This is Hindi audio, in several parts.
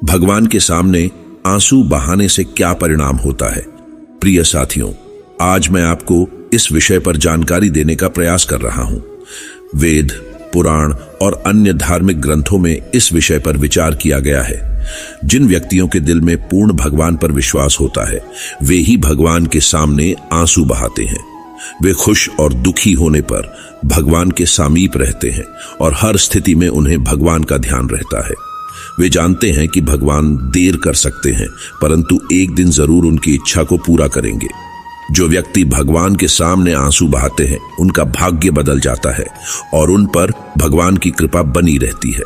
भगवान के सामने आंसू बहाने से क्या परिणाम होता है। प्रिय साथियों, आज मैं आपको इस विषय पर जानकारी देने का प्रयास कर रहा हूं। वेद, पुराण और अन्य धार्मिक ग्रंथों में इस विषय पर विचार किया गया है। जिन व्यक्तियों के दिल में पूर्ण भगवान पर विश्वास होता है, वे ही भगवान के सामने आंसू बहाते हैं। वे खुश और दुखी होने पर भगवान के समीप रहते हैं और हर स्थिति में उन्हें भगवान का ध्यान रहता है। वे जानते हैं कि भगवान देर कर सकते हैं, परंतु एक दिन जरूर उनकी इच्छा को पूरा करेंगे। जो व्यक्ति भगवान के सामने आंसू बहाते हैं, उनका भाग्य बदल जाता है और उन पर भगवान की कृपा बनी रहती है।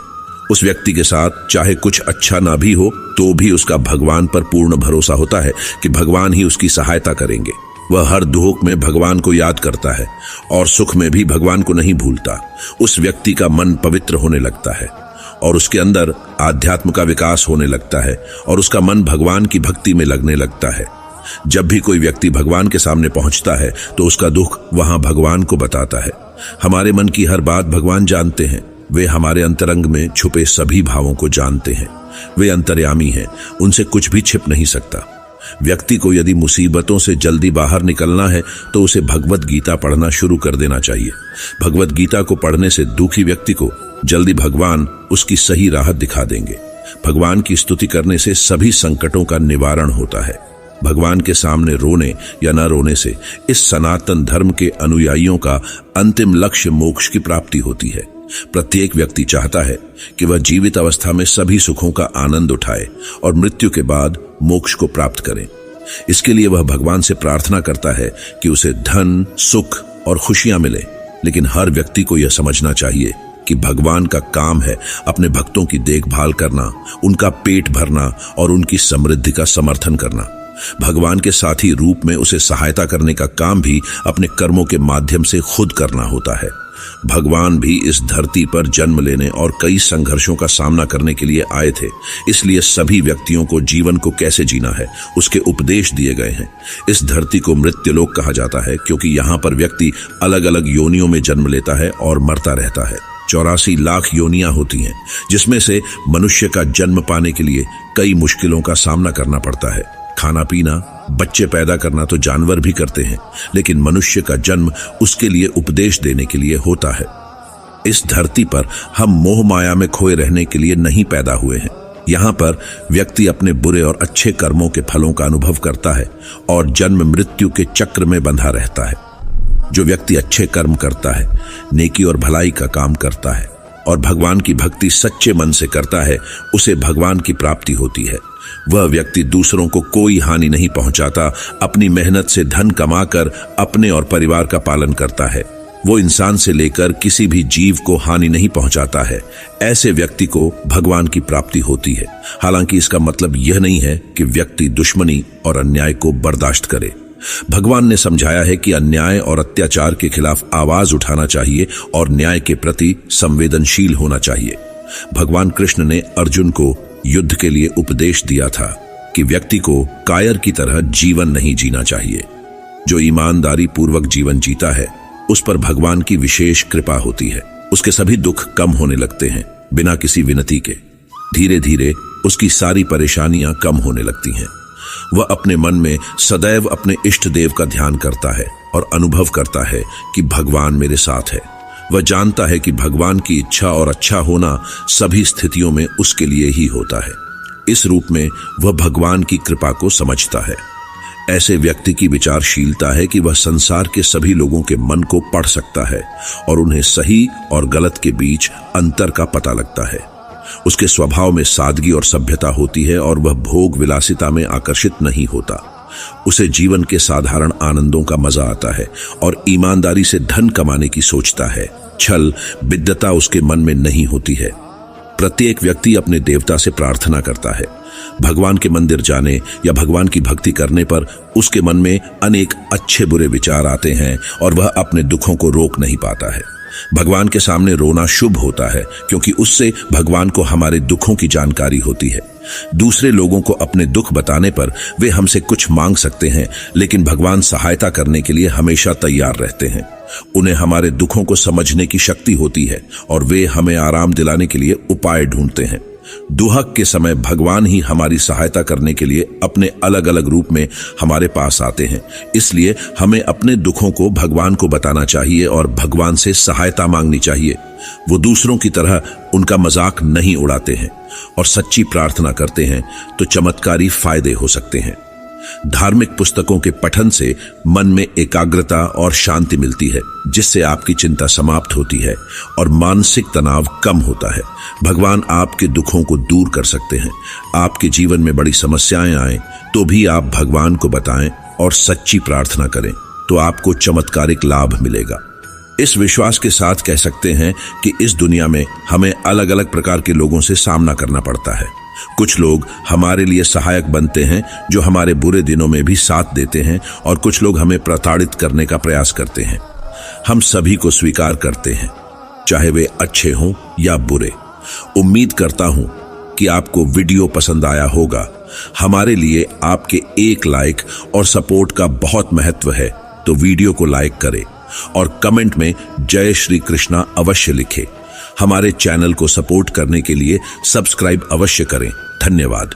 उस व्यक्ति के साथ चाहे कुछ अच्छा ना भी हो, तो भी उसका भगवान पर पूर्ण भरोसा होता है कि भगवान ही उसकी सहायता करेंगे। वह हर दुख में भगवान को याद करता है और सुख में भी भगवान को नहीं भूलता। उस व्यक्ति का मन पवित्र होने लगता है और उसके अंदर आध्यात्म का विकास होने लगता है और उसका मन भगवान की भक्ति में लगने लगता है। जब भी कोई व्यक्ति भगवान के सामने पहुंचता है, तो उसका दुख वहां भगवान को बताता है। हमारे मन की हर बात भगवान जानते हैं। वे हमारे अंतरंग में छुपे सभी भावों को जानते हैं। वे अंतर्यामी हैं, उनसे कुछ भी छिप नहीं सकता। व्यक्ति को यदि मुसीबतों से जल्दी बाहर निकलना है, तो उसे भगवत गीता पढ़ना शुरू कर देना चाहिए। भगवत गीता को पढ़ने से दुखी व्यक्ति को जल्दी भगवान उसकी सही राह दिखा देंगे। भगवान की स्तुति करने से सभी संकटों का निवारण होता है। भगवान के सामने रोने या न रोने से इस सनातन धर्म के अनुयायियों का अंतिम लक्ष्य मोक्ष की प्राप्ति होती है। प्रत्येक व्यक्ति चाहता है कि वह जीवित अवस्था में सभी सुखों का आनंद उठाए और मृत्यु के बाद मोक्ष को प्राप्त करे। इसके लिए वह भगवान से प्रार्थना करता है कि उसे धन, सुख और खुशियां मिले। लेकिन हर व्यक्ति को यह समझना चाहिए कि भगवान का काम है अपने भक्तों की देखभाल करना, उनका पेट भरना और उनकी समृद्धि का समर्थन करना। भगवान के साथी रूप में उसे सहायता करने का काम भी अपने कर्मों के माध्यम से खुद करना होता है। भगवान भी इस धरती पर जन्म लेने और कई संघर्षों का सामना करने के लिए आए थे। इसलिए सभी व्यक्तियों को जीवन को कैसे जीना है, उसके उपदेश दिए गए हैं। इस धरती को मृत्युलोक कहा जाता है, क्योंकि यहाँ पर व्यक्ति अलग अलग योनियों में जन्म लेता है और मरता रहता है। 84 लाख योनियां होती हैं, जिसमें से मनुष्य का जन्म पाने के लिए कई मुश्किलों का सामना करना पड़ता है। खाना पीना, बच्चे पैदा करना तो जानवर भी करते हैं, लेकिन मनुष्य का जन्म उसके लिए उपदेश देने के लिए होता है। इस धरती पर हम मोह माया में खोए रहने के लिए नहीं पैदा हुए हैं। यहाँ पर व्यक्ति अपने बुरे और अच्छे कर्मों के फलों का अनुभव करता है और जन्म मृत्यु के चक्र में बंधा रहता है। जो व्यक्ति अच्छे कर्म करता है, नेकी और भलाई का काम करता है और भगवान की भक्ति सच्चे मन से करता है, उसे भगवान की प्राप्ति होती है। वह व्यक्ति दूसरों को कोई हानि नहीं पहुंचाता, अपनी मेहनत से धन कमाकर अपने और परिवार का पालन करता है। वो इंसान से लेकर किसी भी जीव को हानि नहीं पहुंचाता है। ऐसे व्यक्ति को भगवान की प्राप्ति होती है। हालांकि इसका मतलब यह नहीं है कि व्यक्ति दुश्मनी और अन्याय को बर्दाश्त करे। भगवान ने समझाया है कि अन्याय और अत्याचार के खिलाफ आवाज उठाना चाहिए और न्याय के प्रति संवेदनशील होना चाहिए। भगवान कृष्ण ने अर्जुन को युद्ध के लिए उपदेश दिया था कि व्यक्ति को कायर की तरह जीवन नहीं जीना चाहिए। जो ईमानदारी पूर्वक जीवन जीता है, उस पर भगवान की विशेष कृपा होती है। उसके सभी दुख कम होने लगते हैं, बिना किसी विनती के। धीरे धीरे उसकी सारी परेशानियां कम होने लगती हैं। वह अपने मन में सदैव अपने इष्ट देव का ध्यान करता है और अनुभव करता है कि भगवान मेरे साथ है। वह जानता है कि भगवान की इच्छा और अच्छा होना सभी स्थितियों में उसके लिए ही होता है। इस रूप में वह भगवान की कृपा को समझता है। ऐसे व्यक्ति की विचारशीलता है कि वह संसार के सभी लोगों के मन को पढ़ सकता है और उन्हें सही और गलत के बीच अंतर का पता लगता है। उसके स्वभाव में सादगी और सभ्यता होती है और वह भोग विलासिता में आकर्षित नहीं होता। उसे जीवन के साधारण आनंदों का मजा आता है और ईमानदारी से धन कमाने की सोचता है। छल, बिद्दता उसके मन में नहीं होती है। प्रत्येक व्यक्ति अपने देवता से प्रार्थना करता है। भगवान के मंदिर जाने या भगवान की भक्ति करने पर उसके मन में अनेक अच्छे बुरे विचार आते हैं और वह अपने दुखों को रोक नहीं पाता है। भगवान के सामने रोना शुभ होता है, क्योंकि उससे भगवान को हमारे दुखों की जानकारी होती है। दूसरे लोगों को अपने दुख बताने पर वे हमसे कुछ मांग सकते हैं, लेकिन भगवान सहायता करने के लिए हमेशा तैयार रहते हैं। उन्हें हमारे दुखों को समझने की शक्ति होती है और वे हमें आराम दिलाने के लिए उपाय ढूंढते हैं। दुहक के समय भगवान ही हमारी सहायता करने के लिए अपने अलग अलग रूप में हमारे पास आते हैं। इसलिए हमें अपने दुखों को भगवान को बताना चाहिए और भगवान से सहायता मांगनी चाहिए। वो दूसरों की तरह उनका मजाक नहीं उड़ाते हैं और सच्ची प्रार्थना करते हैं तो चमत्कारी फायदे हो सकते हैं। धार्मिक पुस्तकों के पठन से मन में एकाग्रता और शांति मिलती है, जिससे आपकी चिंता समाप्त होती है और मानसिक तनाव कम होता है। भगवान आपके दुखों को दूर कर सकते हैं। आपके जीवन में बड़ी समस्याएं आए तो भी आप भगवान को बताएं और सच्ची प्रार्थना करें तो आपको चमत्कारिक लाभ मिलेगा। इस विश्वास के साथ कह सकते हैं कि इस दुनिया में हमें अलग अलग प्रकार के लोगों से सामना करना पड़ता है। कुछ लोग हमारे लिए सहायक बनते हैं जो हमारे बुरे दिनों में भी साथ देते हैं, और कुछ लोग हमें प्रताड़ित करने का प्रयास करते हैं। हम सभी को स्वीकार करते हैं, चाहे वे अच्छे हों या बुरे। उम्मीद करता हूं कि आपको वीडियो पसंद आया होगा। हमारे लिए आपके एक लाइक और सपोर्ट का बहुत महत्व है, तो वीडियो को लाइक करें और कमेंट में जय श्री कृष्णा अवश्य लिखें। हमारे चैनल को सपोर्ट करने के लिए सब्सक्राइब अवश्य करें। धन्यवाद।